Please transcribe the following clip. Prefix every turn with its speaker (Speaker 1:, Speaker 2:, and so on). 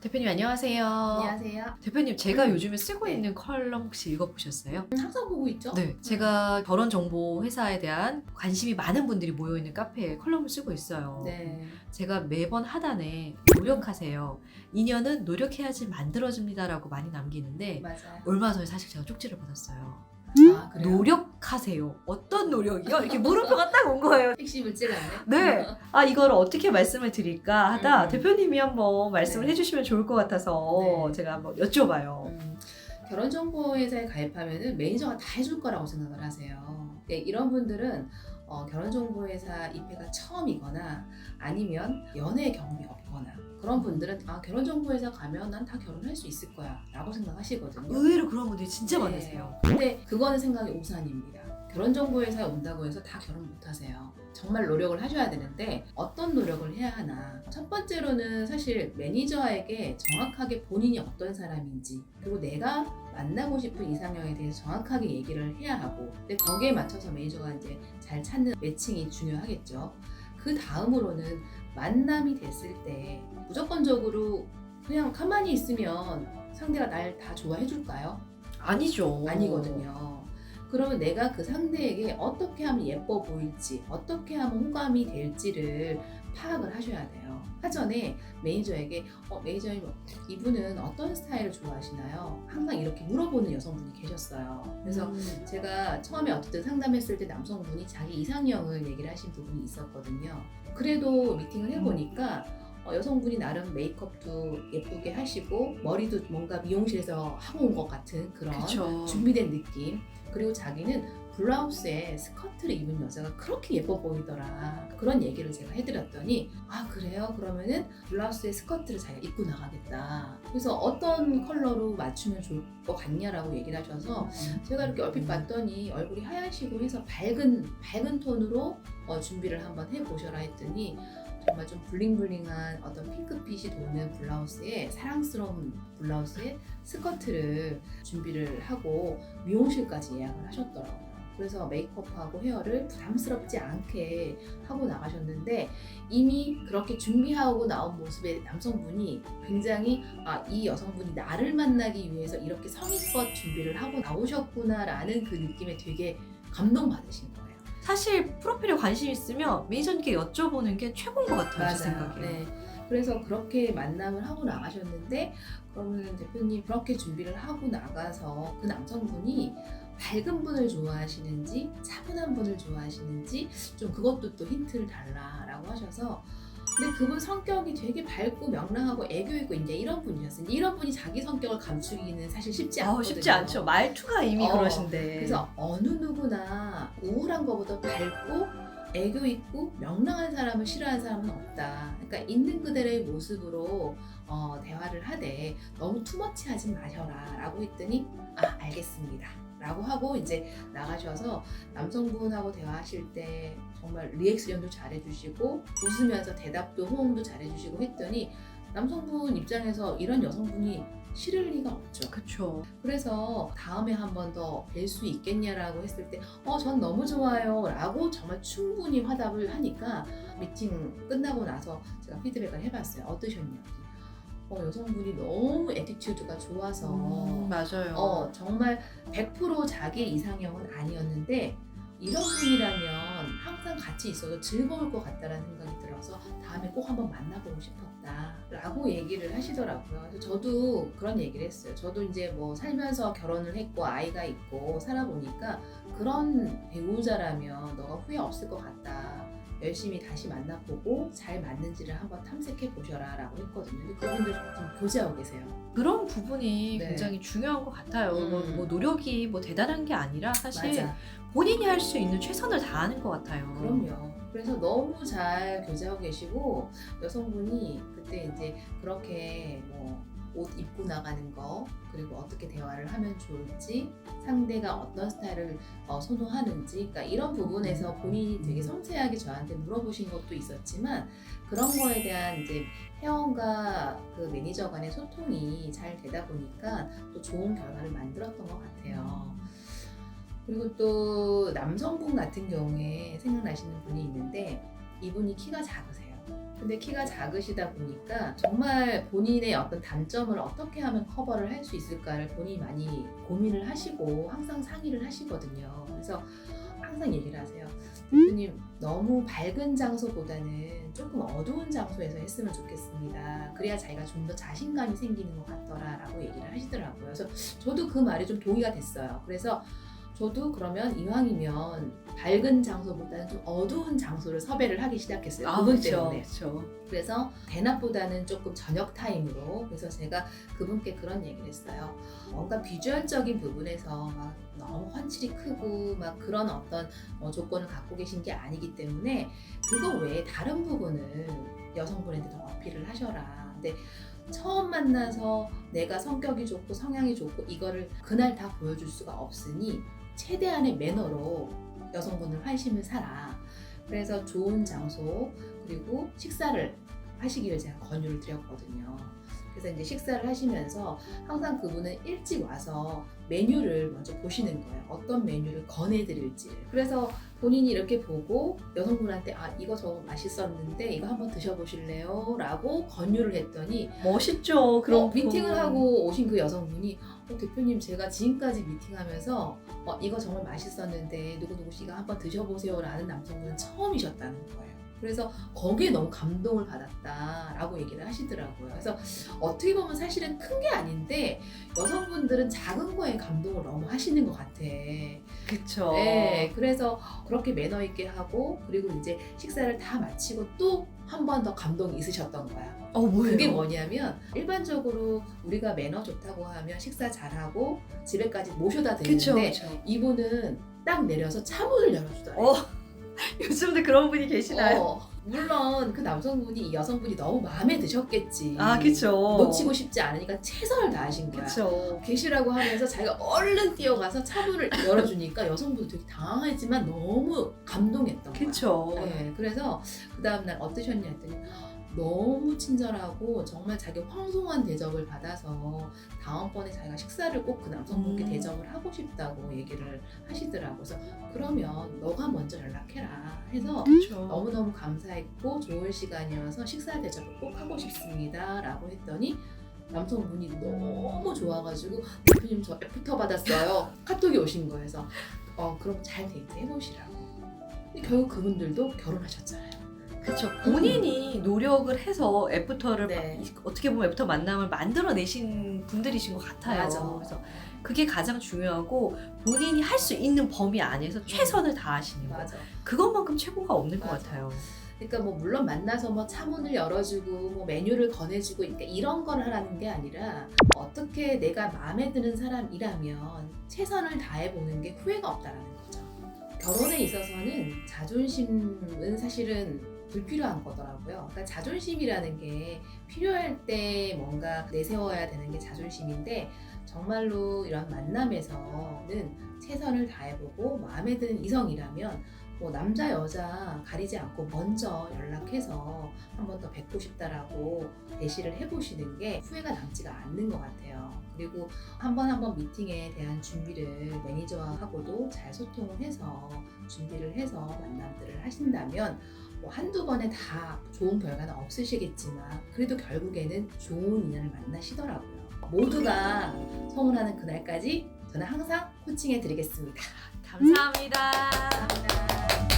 Speaker 1: 대표님 안녕하세요.
Speaker 2: 안녕하세요.
Speaker 1: 대표님 제가 요즘에 쓰고
Speaker 2: 네.
Speaker 1: 있는 컬럼 혹시 읽어보셨어요?
Speaker 2: 항상 보고 있죠?
Speaker 1: 네, 제가 결혼 정보 회사에 대한 관심이 많은 분들이 모여 있는 카페에 컬럼을 쓰고 있어요.
Speaker 2: 네.
Speaker 1: 제가 매번 하단에 노력하세요. 인연은 노력해야지 만들어집니다라고 많이 남기는데
Speaker 2: 맞아요.
Speaker 1: 얼마 전에 사실 제가 쪽지를 받았어요.
Speaker 2: 아, 그래요?
Speaker 1: 노력하세요. 어떤 노력이요? 이렇게 물음표가 딱 온 거예요.
Speaker 2: 핵심을 찔렀네.
Speaker 1: 네. 아, 이걸 어떻게 말씀을 드릴까 하다 대표님이 한번 말씀을
Speaker 2: 네.
Speaker 1: 해주시면 좋을 것 같아서
Speaker 2: 네.
Speaker 1: 제가 한번 여쭤봐요.
Speaker 2: 결혼정보회사에 가입하면 매니저가 다 해줄 거라고 생각을 하세요. 네, 이런 분들은 결혼정보회사 입회가 처음이거나 아니면 연애 경험이 없거나 그런 분들은 결혼정보회사 가면 난 다 결혼할 수 있을 거야 라고 생각하시거든요.
Speaker 1: 의외로 그런 분들이 진짜
Speaker 2: 네.
Speaker 1: 많으세요.
Speaker 2: 근데 그거는 생각이 오산입니다. 결혼정보회사에 온다고 해서 다 결혼 못 하세요. 정말 노력을 하셔야 되는데 어떤 노력을 해야 하나. 첫 번째로는 사실 매니저에게 정확하게 본인이 어떤 사람인지 그리고 내가 만나고 싶은 이상형에 대해서 정확하게 얘기를 해야 하고 근데 거기에 맞춰서 매니저가 이제 잘 찾는 매칭이 중요하겠죠. 그 다음으로는 만남이 됐을 때 무조건적으로 그냥 가만히 있으면 상대가 날 다 좋아해 줄까요?
Speaker 1: 아니죠.
Speaker 2: 아니거든요. 그러면 내가 그 상대에게 어떻게 하면 예뻐 보일지, 어떻게 하면 호감이 될지를 파악을 하셔야 돼요. 사전에 매니저에게 매니저님 이분은 어떤 스타일을 좋아하시나요? 항상 이렇게 물어보는 여성분이 계셨어요. 그래서 제가 처음에 어쨌든 상담했을 때 남성분이 자기 이상형을 얘기를 하신 부분이 있었거든요. 그래도 미팅을 해보니까 여성분이 나름 메이크업도 예쁘게 하시고 머리도 뭔가 미용실에서 하고 온 것 같은 그런
Speaker 1: 그쵸.
Speaker 2: 준비된 느낌. 그리고 자기는 블라우스에 스커트를 입은 여자가 그렇게 예뻐 보이더라. 그런 얘기를 제가 해드렸더니 아 그래요? 그러면은 블라우스에 스커트를 자기가 입고 나가겠다. 그래서 어떤 컬러로 맞추면 좋을 것 같냐라고 얘기를 하셔서 제가 이렇게 얼핏 봤더니 얼굴이 하얗시고 해서 밝은 톤으로 준비를 한번 해보셔라 했더니 정말 좀 블링블링한 어떤 핑크빛이 도는 블라우스에 사랑스러운 블라우스에 스커트를 준비를 하고 미용실까지 예약을 하셨더라고요. 그래서 메이크업하고 헤어를 부담스럽지 않게 하고 나가셨는데 이미 그렇게 준비하고 나온 모습의 남성분이 굉장히 이 여성분이 나를 만나기 위해서 이렇게 성의껏 준비를 하고 나오셨구나라는 그 느낌에 되게 감동받으신 거예요.
Speaker 1: 사실 프로필에 관심 있으면 매니저님께 여쭤보는 게 최고인 것 같아요. 제 생각에.
Speaker 2: 네. 그래서 그렇게 만남을 하고 나가셨는데 그러면 대표님 그렇게 준비를 하고 나가서 그 남성분이 밝은 분을 좋아하시는지 차분한 분을 좋아하시는지 좀 그것도 또 힌트를 달라라고 하셔서 근데 그분 성격이 되게 밝고 명랑하고 애교 있고 이제 이런 분이셨어요. 이런 분이 자기 성격을 감추기는 사실 쉽지 않거든요.
Speaker 1: 쉽지 않죠. 말투가 이미 그러신데.
Speaker 2: 그래서 어느 누구나 우울한 것보다 밝고 애교 있고 명랑한 사람을 싫어하는 사람은 없다. 그러니까 있는 그대로의 모습으로 대화를 하되 너무 투머치하지 마셔라 라고 했더니 알겠습니다 라고 하고 이제 나가셔서 남성분하고 대화하실 때 정말 리액션도 잘해주시고 웃으면서 대답도 호응도 잘해주시고 했더니 남성분 입장에서 이런 여성분이 싫을 리가 없죠.
Speaker 1: 그쵸.
Speaker 2: 그래서 다음에 한 번 더 뵐 수 있겠냐라고 했을 때 전 너무 좋아요 라고 정말 충분히 화답을 하니까 미팅 끝나고 나서 제가 피드백을 해봤어요. 어떠셨냐고. 여성분이 너무 애티튜드가 좋아서
Speaker 1: 맞아요.
Speaker 2: 정말 100% 자기 이상형은 아니었는데 이런 분이라면 항상 같이 있어도 즐거울 것 같다라는 생각이 들어서 다음에 꼭 한번 만나보고 싶었다 라고 얘기를 하시더라고요. 그래서 저도 그런 얘기를 했어요. 저도 이제 뭐 살면서 결혼을 했고 아이가 있고 살아보니까 그런 배우자라면 너가 후회 없을 것 같다. 열심히 다시 만나보고 잘 맞는지를 한번 탐색해 보셔라 라고 했거든요. 근데 그분들 좀 교제하고 계세요.
Speaker 1: 그런 부분이
Speaker 2: 네.
Speaker 1: 굉장히 중요한 것 같아요. 뭐 노력이 뭐 대단한 게 아니라 사실
Speaker 2: 맞아.
Speaker 1: 본인이 할 수 있는 최선을 다하는 것 같아요.
Speaker 2: 그럼요. 그래서 너무 잘 교제하고 계시고 여성분이 그때 이제 그렇게 뭐 옷 입고 나가는 거 그리고 어떻게 대화를 하면 좋을지 상대가 어떤 스타일을 선호하는지 그러니까 이런 부분에서 본인이 되게 섬세하게 저한테 물어보신 것도 있었지만 그런 거에 대한 이제 회원과 그 매니저 간의 소통이 잘 되다 보니까 또 좋은 결과를 만들었던 것 같아요. 그리고 또 남성분 같은 경우에 생각나시는 분이 있는데 이분이 키가 작으세요. 근데 키가 작으시다 보니까 정말 본인의 어떤 단점을 어떻게 하면 커버를 할 수 있을까를 본인이 많이 고민을 하시고 항상 상의를 하시거든요. 그래서 항상 얘기를 하세요. 대표님, 너무 밝은 장소보다는 조금 어두운 장소에서 했으면 좋겠습니다. 그래야 자기가 좀 더 자신감이 생기는 것 같더라라고 얘기를 하시더라고요. 그래서 저도 그 말이 좀 동의가 됐어요. 그래서 저도 그러면 이왕이면 밝은 장소보다는 좀 어두운 장소를 섭외를 하기 시작했어요. 그분 때문에.
Speaker 1: 그렇죠.
Speaker 2: 그래서 대낮보다는 조금 저녁 타임으로. 그래서 제가 그분께 그런 얘기를 했어요. 뭔가 비주얼적인 부분에서 막 너무 훤칠이 크고 막 그런 어떤 조건을 갖고 계신 게 아니기 때문에 그거 외에 다른 부분을 여성분한테 더 어필을 하셔라. 근데 처음 만나서 내가 성격이 좋고 성향이 좋고 이거를 그날 다 보여줄 수가 없으니 최대한의 매너로 여성분을 환심을 사라. 그래서 좋은 장소 그리고 식사를 하시기를 제가 권유를 드렸거든요. 그래서 이제 식사를 하시면서 항상 그분은 일찍 와서 메뉴를 먼저 보시는 거예요. 어떤 메뉴를 권해드릴지. 그래서 본인이 이렇게 보고 여성분한테 아 이거 저거 맛있었는데 이거 한번 드셔보실래요? 라고 권유를 했더니
Speaker 1: 멋있죠. 그런
Speaker 2: 미팅을 하고 오신 그 여성분이 대표님 제가 지금까지 미팅하면서 이거 정말 맛있었는데 누구누구 씨가 한번 드셔보세요 라는 남성분은 처음이셨다는 거예요. 그래서 거기에 너무 감동을 받았다라고 얘기를 하시더라고요. 그래서 어떻게 보면 사실은 큰 게 아닌데 여성분들은 작은 거에 감동을 너무 하시는 것 같아.
Speaker 1: 그렇죠.
Speaker 2: 네, 그래서 그렇게 매너 있게 하고 그리고 이제 식사를 다 마치고 또 한 번 더 감동이 있으셨던 거야.
Speaker 1: 뭐예요?
Speaker 2: 그게 뭐냐면 일반적으로 우리가 매너 좋다고 하면 식사 잘하고 집에까지 모셔다 드리는데
Speaker 1: 그렇죠.
Speaker 2: 이분은 딱 내려서 차문을 열어주더래요.
Speaker 1: 요즘도 그런 분이 계시나요?
Speaker 2: 물론 그 남성분이 이 여성분이 너무 마음에 드셨겠지.
Speaker 1: 그렇죠.
Speaker 2: 놓치고 싶지 않으니까 최선을 다하신 거야.
Speaker 1: 그렇죠.
Speaker 2: 계시라고 하면서 자기가 얼른 뛰어가서 차문을 열어주니까 여성분도 되게 당황했지만 너무 감동했던 거야.
Speaker 1: 그렇죠.
Speaker 2: 네, 그래서 그 다음날 어떠셨냐 했더니 너무 친절하고 정말 자기 황송한 대접을 받아서 다음번에 자기가 식사를 꼭 그 남성분께 대접을 하고 싶다고 얘기를 하시더라고요. 그래서 그러면 너가 먼저 연락해라 해서
Speaker 1: 그렇죠.
Speaker 2: 너무너무 감사했고 좋은 시간이어서 식사 대접을 꼭 하고 싶습니다 라고 했더니 남성분이 너무 좋아가지고 대표님 저 애프터 받았어요. 카톡이 오신 거예요. 그래서 그럼 잘 데이트 해보시라고. 근데 결국 그분들도 결혼하셨잖아요.
Speaker 1: 그렇죠. 본인이 노력을 해서 애프터를
Speaker 2: 네.
Speaker 1: 어떻게 보면 애프터 만남을 만들어내신 분들이신 것 같아요.
Speaker 2: 맞아.
Speaker 1: 그래서 그게 가장 중요하고 본인이 할 수 있는 범위 안에서 최선을 다하시는 거.
Speaker 2: 맞아.
Speaker 1: 그것만큼 최고가 없는 것
Speaker 2: 맞아.
Speaker 1: 같아요.
Speaker 2: 그러니까 뭐 물론 만나서 뭐 차문을 열어주고 뭐 메뉴를 권해주고 그러니까 이런 걸 하라는 게 아니라 어떻게 내가 마음에 드는 사람이라면 최선을 다해보는 게 후회가 없다라는 거죠. 결혼에 있어서는 자존심은 사실은 불필요한 거더라고요. 그러니까 자존심이라는 게 필요할 때 뭔가 내세워야 되는 게 자존심인데 정말로 이런 만남에서는 최선을 다해보고 마음에 드는 이성이라면 뭐 남자 여자 가리지 않고 먼저 연락해서 한 번 더 뵙고 싶다라고 대시를 해보시는 게 후회가 남지가 않는 것 같아요. 그리고 한 번 미팅에 대한 준비를 매니저하고도 잘 소통을 해서 준비를 해서 만남들을 하신다면 뭐 한두 번에 다 좋은 결과는 없으시겠지만 그래도 결국에는 좋은 인연을 만나시더라고요. 모두가 소문하는 그날까지 저는 항상 코칭해 드리겠습니다.
Speaker 1: 감사합니다.
Speaker 2: 감사합니다.